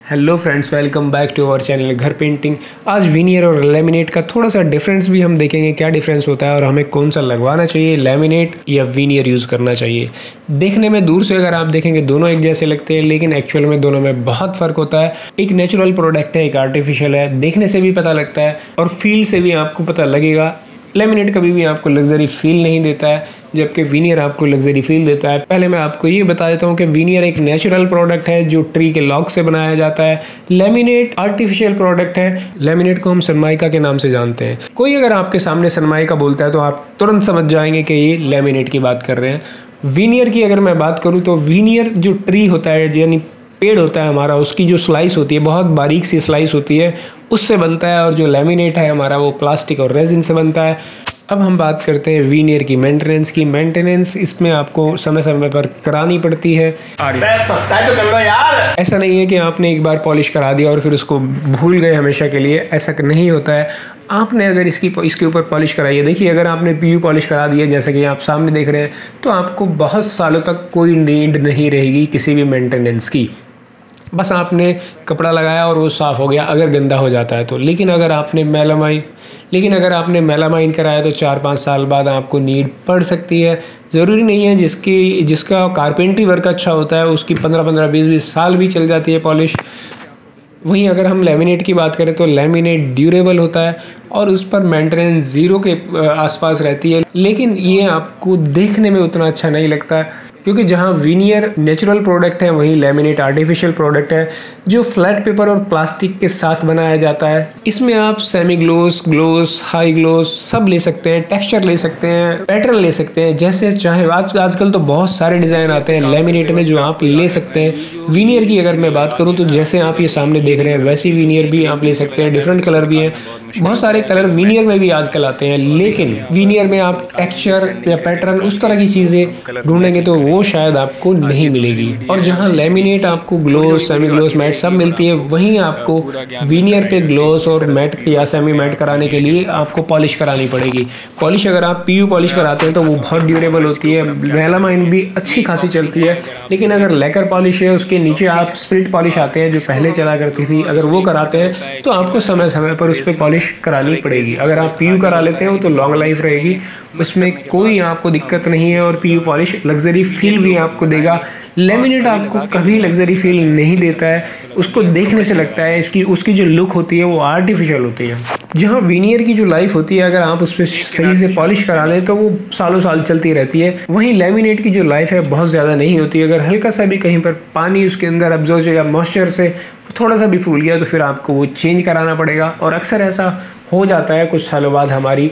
Hello friends, welcome back to our channel Ghar painting. आज veneer और laminate का थोड़ा सा डिफरेंस भी हम देखेंगे, क्या डिफरेंस होता है और हमें कौन सा लगवाना चाहिए, लेमिनेट या विनियर यूज़ करना चाहिए। देखने में दूर से अगर आप देखेंगे दोनों एक जैसे लगते हैं, लेकिन एक्चुअल में दोनों में बहुत फ़र्क होता है। एक नेचुरल प्रोडक्ट है, एक आर्टिफिशियल है। देखने से भी पता लगता है और फील से भी आपको पता लगेगा। लेमिनेट कभी भी आपको लग्जरी फील नहीं देता है, जबकि विनियर आपको लग्जरी फील देता है। पहले मैं आपको ये बता देता हूँ कि विनियर एक नेचुरल प्रोडक्ट है जो ट्री के लॉग से बनाया जाता है। लेमिनेट आर्टिफिशियल प्रोडक्ट है। लेमिनेट को हम सनमाइका के नाम से जानते हैं। कोई अगर आपके सामने सनमाइका बोलता है तो आप तुरंत समझ जाएंगे कि ये लेमिनेट की बात कर रहे हैं। विनियर की अगर मैं बात करूँ तो विनियर जो ट्री होता है, यानी पेड़ होता है हमारा, उसकी जो स्लाइस होती है, बहुत बारीक सी स्लाइस होती है, उससे बनता है। और जो लेमिनेट है हमारा, वो प्लास्टिक और रेजिन से बनता है। अब हम बात करते हैं विनियर की मेंटेनेंस की। मेंटेनेंस इसमें आपको समय समय पर करानी पड़ती है। तो कर लो यार। ऐसा नहीं है कि आपने एक बार पॉलिश करा दिया और फिर उसको भूल गए हमेशा के लिए, ऐसा नहीं होता है। आपने अगर इसके ऊपर पॉलिश कराई है, देखिए अगर आपने पीयू पॉलिश करा दी है जैसे कि आप सामने देख रहे हैं, तो आपको बहुत सालों तक कोई नीड नहीं रहेगी किसी भी मेंटेनेंस की। बस आपने कपड़ा लगाया और वो साफ़ हो गया अगर गंदा हो जाता है तो। लेकिन अगर आपने मेलामाइन कराया तो 4-5 साल बाद आपको नीड पड़ सकती है। ज़रूरी नहीं है जिसका कारपेंट्री वर्क अच्छा होता है उसकी 15-15, 20-20 साल भी चल जाती है पॉलिश। वहीं अगर हम लेमिनेट की बात करें तो लेमिनेट ड्यूरेबल होता है और उस पर मेंटेनेंस ज़ीरो के आसपास रहती है। लेकिन ये आपको देखने में उतना अच्छा नहीं लगता है, क्योंकि जहाँ विनियर नेचुरल प्रोडक्ट है वहीं लेमिनेट आर्टिफिशियल प्रोडक्ट है जो फ्लैट पेपर और प्लास्टिक के साथ बनाया जाता है। इसमें आप semi gloss, gloss, high gloss सब ले सकते हैं, टेक्सचर ले सकते हैं, पैटर्न ले सकते हैं, जैसे चाहे। आजकल तो बहुत सारे डिज़ाइन आते हैं लेमिनेट में जो आप ले सकते हैं। विनियर की अगर मैं बात करूँ तो जैसे आप ये सामने देख रहे हैं वैसी विनियर भी आप ले सकते हैं। डिफरेंट कलर भी हैं, बहुत सारे कलर विनियर में भी आजकल आते हैं। लेकिन विनियर में आप टेक्सचर या पैटर्न उस तरह की चीज़ें ढूंढेंगे तो वो शायद आपको नहीं मिलेगी। और जहां लेमिनेट आपको ग्लोस, सेमी ग्लोस, मैट सब मिलती है, वहीं आपको विनियर पे ग्लोस और मैट या सेमी मैट कराने के लिए आपको पॉलिश करानी पड़ेगी। पॉलिश अगर आप पीयू पॉलिश कराते हैं तो वो बहुत ड्यूरेबल होती है, मेलामाइन भी अच्छी खासी चलती है। लेकिन अगर लेकर पॉलिश है, उसके नीचे आप स्प्रिट पॉलिश आते हैं जो पहले चला करती थी, अगर वो कराते हैं तो आपको समय समय पर उस पर पॉलिश करानी पड़ेगी। अगर आप पीयू करा लेते हो तो लॉन्ग लाइफ रहेगी, उसमें कोई आपको दिक्कत नहीं है और पीयू पॉलिश लग्जरी फील भी आपको देगा। लेमिनेट आपको कभी लग्जरी फील नहीं देता है, उसको देखने से लगता है उसकी जो लुक होती है वो आर्टिफिशियल होती है। जहाँ विनियर की जो लाइफ होती है, अगर आप उस पर सही से पॉलिश करा लें तो वो सालों साल चलती रहती है। वहीं लेमिनेट की जो लाइफ है बहुत ज़्यादा नहीं होती। अगर हल्का सा भी कहीं पर पानी उसके अंदर अब्जॉर्ब या मॉइस्चर से थोड़ा सा भी फूल गया तो फिर आपको वो चेंज कराना पड़ेगा। और अक्सर ऐसा हो जाता है, कुछ सालों बाद हमारी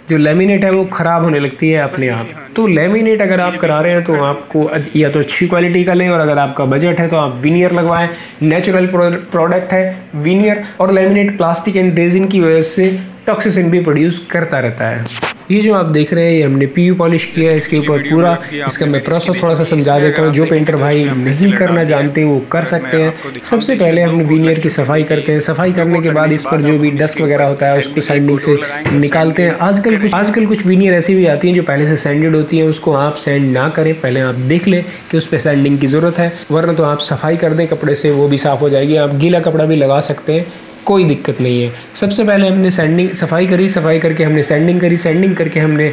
जो लेमिनेट है वो ख़राब होने लगती है अपने आप। तो लेमिनेट अगर आप करा रहे हैं तो आपको या तो अच्छी क्वालिटी का लें, और अगर आपका बजट है तो आप विनियर लगवाएं। नेचुरल प्रोडक्ट है विनियर, और लेमिनेट प्लास्टिक एंड रेजिन की वजह से टॉक्सिसिन भी प्रोड्यूस करता रहता है। ये जो आप देख रहे हैं ये हमने पीयू पॉलिश किया है, इसके ऊपर पूरा इसका मैं प्रोसेस थोड़ा सा समझा देता हूँ। जो पेंटर भाई नहीं करना जानते वो कर सकते हैं। सबसे पहले हम विनियर की सफाई करते हैं। सफाई करने के बाद इस पर जो भी डस्ट वगैरह होता है उसको सैंडिंग से निकालते हैं। आजकल कुछ विनियर ऐसी भी आती हैं जो पहले से सैंडेड होती हैं, उसको आप सैंड ना करें, पहले आप देख लें कि उस पर सैंडिंग की ज़रूरत है, वरना तो आप सफाई कर दें कपड़े से, वो भी साफ़ हो जाएगी। आप गीला कपड़ा भी लगा सकते हैं, कोई दिक्कत नहीं है। सबसे पहले हमने सफाई करके हमने सैंडिंग करके हमने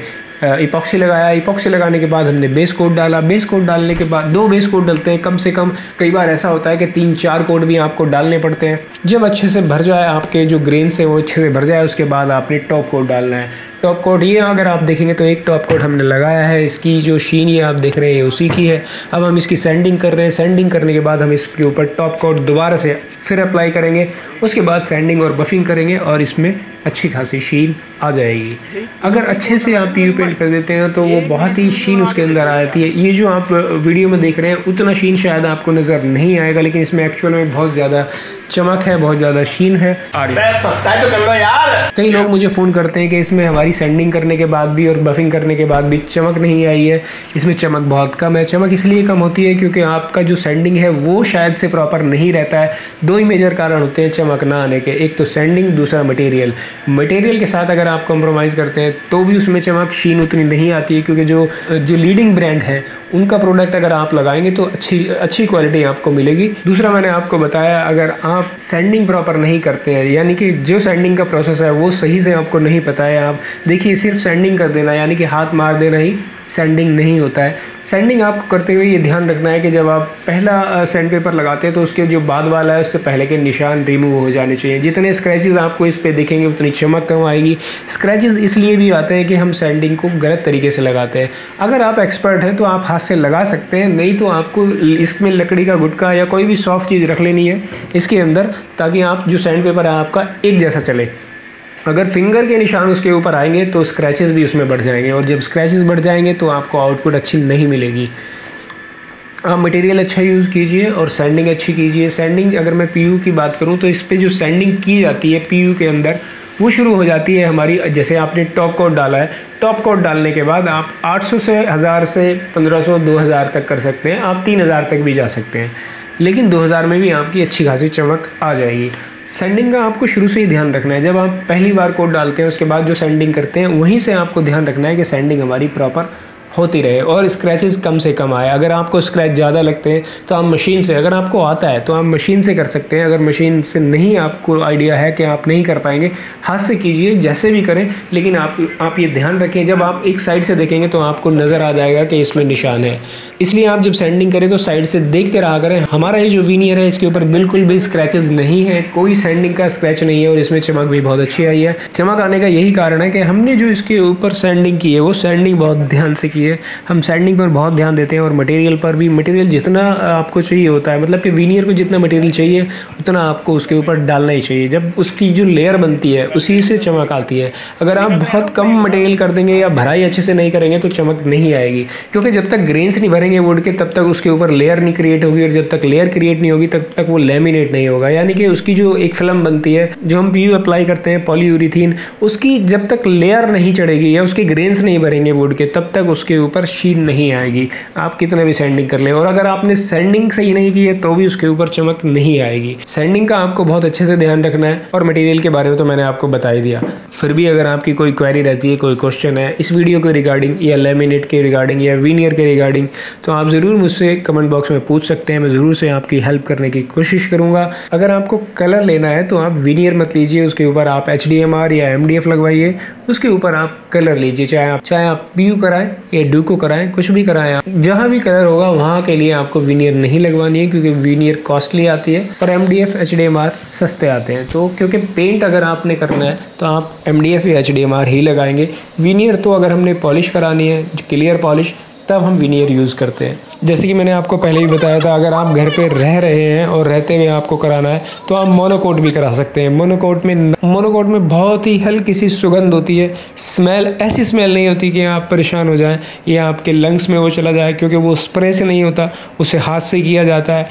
इपॉक्सी लगाया। इपॉक्सी लगाने के बाद हमने बेस कोट डाला। बेस कोट डालने के बाद 2 बेस कोट डलते हैं कम से कम। कई बार ऐसा होता है कि 3-4 कोट भी आपको डालने पड़ते हैं। जब अच्छे से भर जाए, आपके जो ग्रेन्स हैं वो अच्छे से भर जाए, उसके बाद आपने टॉप कोट डालना है। टॉप कोट ये अगर आप देखेंगे तो एक टॉप कोट हमने लगाया है, इसकी जो शीन ये आप देख रहे हैं उसी की है। अब हम इसकी सैंडिंग कर रहे हैं। सैंडिंग करने के बाद हम इसके ऊपर टॉप कोट दोबारा से फिर अप्लाई करेंगे। उसके बाद सैंडिंग और बफिंग करेंगे और इसमें अच्छी खासी शीन आ जाएगी। अगर अच्छे से आप पीयू पेंट कर देते हैं तो वो बहुत ही शीन उसके अंदर आ जाती है। ये जो आप वीडियो में देख रहे हैं उतना शीन शायद आपको नज़र नहीं आएगा, लेकिन इसमें एक्चुअल में बहुत ज़्यादा चमक है, बहुत ज़्यादा शीन है। तो कर लो यार। कई लोग मुझे फ़ोन करते हैं कि इसमें हमारी सैंडिंग करने के बाद भी और बफिंग करने के बाद भी चमक नहीं आई है, इसमें चमक बहुत कम है। चमक इसलिए कम होती है क्योंकि आपका जो सैंडिंग है वो शायद से प्रॉपर नहीं रहता है। 2 ही मेजर कारण होते हैं चमक ना आने के, एक तो सैंडिंग, दूसरा मटेरियल के साथ अगर आप कॉम्प्रोमाइज़ करते हैं तो भी उसमें चमक शीन उतनी नहीं आती है, क्योंकि जो लीडिंग ब्रांड है उनका प्रोडक्ट अगर आप लगाएंगे तो अच्छी क्वालिटी आपको मिलेगी। दूसरा मैंने आपको बताया, अगर आप सैंडिंग प्रॉपर नहीं करते हैं, यानी कि जो सैंडिंग का प्रोसेस है वो सही से आपको नहीं पता है, आप देखिए सिर्फ सैंडिंग कर देना यानी कि हाथ मार देना ही सैंडिंग नहीं होता है। सैंडिंग आपको करते हुए ये ध्यान रखना है कि जब आप पहला सैंड पेपर लगाते हैं तो उसके जो बाद वाला है उससे पहले के निशान रिमूव हो जाने चाहिए। जितने स्क्रैचेस आपको इस पे दिखेंगे उतनी चमक कम आएगी। स्क्रैचेस इसलिए भी आते हैं कि हम सैंडिंग को गलत तरीके से लगाते हैं। अगर आप एक्सपर्ट हैं तो आप हाथ से लगा सकते हैं, नहीं तो आपको इसमें लकड़ी का गुटका या कोई भी सॉफ्ट चीज़ रख लेनी है इसके अंदर, ताकि आप जो सैंड पेपर है आपका एक जैसा चले। अगर फिंगर के निशान उसके ऊपर आएंगे तो स्क्रैचेस भी उसमें बढ़ जाएंगे, और जब स्क्रैचेस बढ़ जाएंगे तो आपको आउटपुट अच्छी नहीं मिलेगी। आप मटेरियल अच्छा यूज़ कीजिए और सैंडिंग अच्छी कीजिए। सैंडिंग अगर मैं पीयू की बात करूं तो इस पे जो सैंडिंग की जाती है पीयू के अंदर वो शुरू हो जाती है हमारी, जैसे आपने टॉप कोट डाला है, टॉप कोट डालने के बाद आप 800 से 1000 से 1500 2000 तक कर सकते हैं, आप 3000 तक भी जा सकते हैं, लेकिन 2000 में भी आपकी अच्छी खासी चमक आ जाएगी। सैंडिंग का आपको शुरू से ही ध्यान रखना है। जब आप पहली बार कोट डालते हैं उसके बाद जो सैंडिंग करते हैं वहीं से आपको ध्यान रखना है कि सैंडिंग हमारी प्रॉपर होती रहे और स्क्रैचेस कम से कम आए। अगर आपको स्क्रैच ज़्यादा लगते हैं तो आप मशीन से, अगर आपको आता है तो आप मशीन से कर सकते हैं। अगर मशीन से नहीं आपको आइडिया है कि आप नहीं कर पाएंगे, हाथ से कीजिए, जैसे भी करें, लेकिन आप ये ध्यान रखें जब आप एक साइड से देखेंगे तो आपको नज़र आ जाएगा कि इसमें निशान है। इसलिए आप जब सैंडिंग करें तो साइड से देखते रहा करें। हमारा ये जो वीनियर है इसके ऊपर बिल्कुल भी स्क्रैचेस नहीं है, कोई सैंडिंग का स्क्रैच नहीं है और इसमें चमक भी बहुत अच्छी आई है। चमक आने का यही कारण है कि हमने जो इसके ऊपर सैंडिंग की है वो सैंडिंग बहुत ध्यान से की है। हम सैंडिंग पर बहुत ध्यान देते हैं और मटेरियल पर भी। मटेरियल जितना आपको चाहिए होता है, मतलब कि वीनियर को जितना मटेरियल चाहिए उतना आपको उसके ऊपर डालना ही चाहिए। जब उसकी जो लेयर बनती है उसी से चमक आती है। अगर आप बहुत कम मटेरियल कर देंगे या भराई अच्छे से नहीं करेंगे तो चमक नहीं आएगी, क्योंकि जब तक ग्रेन्स नहीं भरेंगे वुड के तब तक उसके ऊपर लेयर नहीं क्रिएट होगी, और जब तक लेयर क्रिएट नहीं होगी तब तक वो लैमिनेट नहीं होगा। यानी कि उसकी जो एक फिल्म बनती है, जो हम पीयू अप्लाई करते हैं पॉलीयूरीथीन, उसकी जब तक लेयर नहीं चढ़ेगी या उसके ग्रेन्स नहीं भरेंगे वुड के तब तक उसके ऊपर शीन नहीं आएगी, आप कितना भी सैंडिंग कर लें। और अगर आपने सैंडिंग सही नहीं की है तो भी उसके ऊपर चमक नहीं आएगी। सैंडिंग का आपको बहुत अच्छे से ध्यान रखना है। और मटेरियल के बारे में तो मैंने आपको बता ही दिया। फिर भी अगर आपकी कोई क्वेरी रहती है, कोई क्वेश्चन है इस वीडियो के रिगार्डिंग या लैमिनेट के रिगार्डिंग या वीनियर के रिगार्डिंग, तो आप ज़रूर मुझसे कमेंट बॉक्स में पूछ सकते हैं। मैं ज़रूर से आपकी हेल्प करने की कोशिश करूँगा। अगर आपको कलर लेना है तो आप वीनियर मत लीजिए, उसके ऊपर आप HDMR या MDF लगवाइए, उसके ऊपर आप कलर लीजिए। चाहे आप पीयू कराएं या डूको कराएं, कुछ भी कराएं, आप जहाँ भी कलर होगा वहाँ के लिए आपको वीनियर नहीं लगवानी है, क्योंकि वीनियर कॉस्टली आती है और MDF HDMR सस्ते आते हैं। तो क्योंकि पेंट अगर आपने करना है तो आप MDF या HDMR ही लगाएंगे। वीनियर तो अगर हमने पॉलिश करानी है, क्लियर पॉलिश, तब हम वीनियर यूज़ करते हैं। जैसे कि मैंने आपको पहले ही बताया था, अगर आप घर पे रह रहे हैं और रहते हुए आपको कराना है तो आप मोनोकोट भी करा सकते हैं। मोनोकोट में बहुत ही हल्की सी सुगंध होती है। स्मेल, ऐसी स्मेल नहीं होती कि आप परेशान हो जाएं या आपके लंग्स में वो चला जाए, क्योंकि वो स्प्रे से नहीं होता, उसे हाथ से किया जाता है।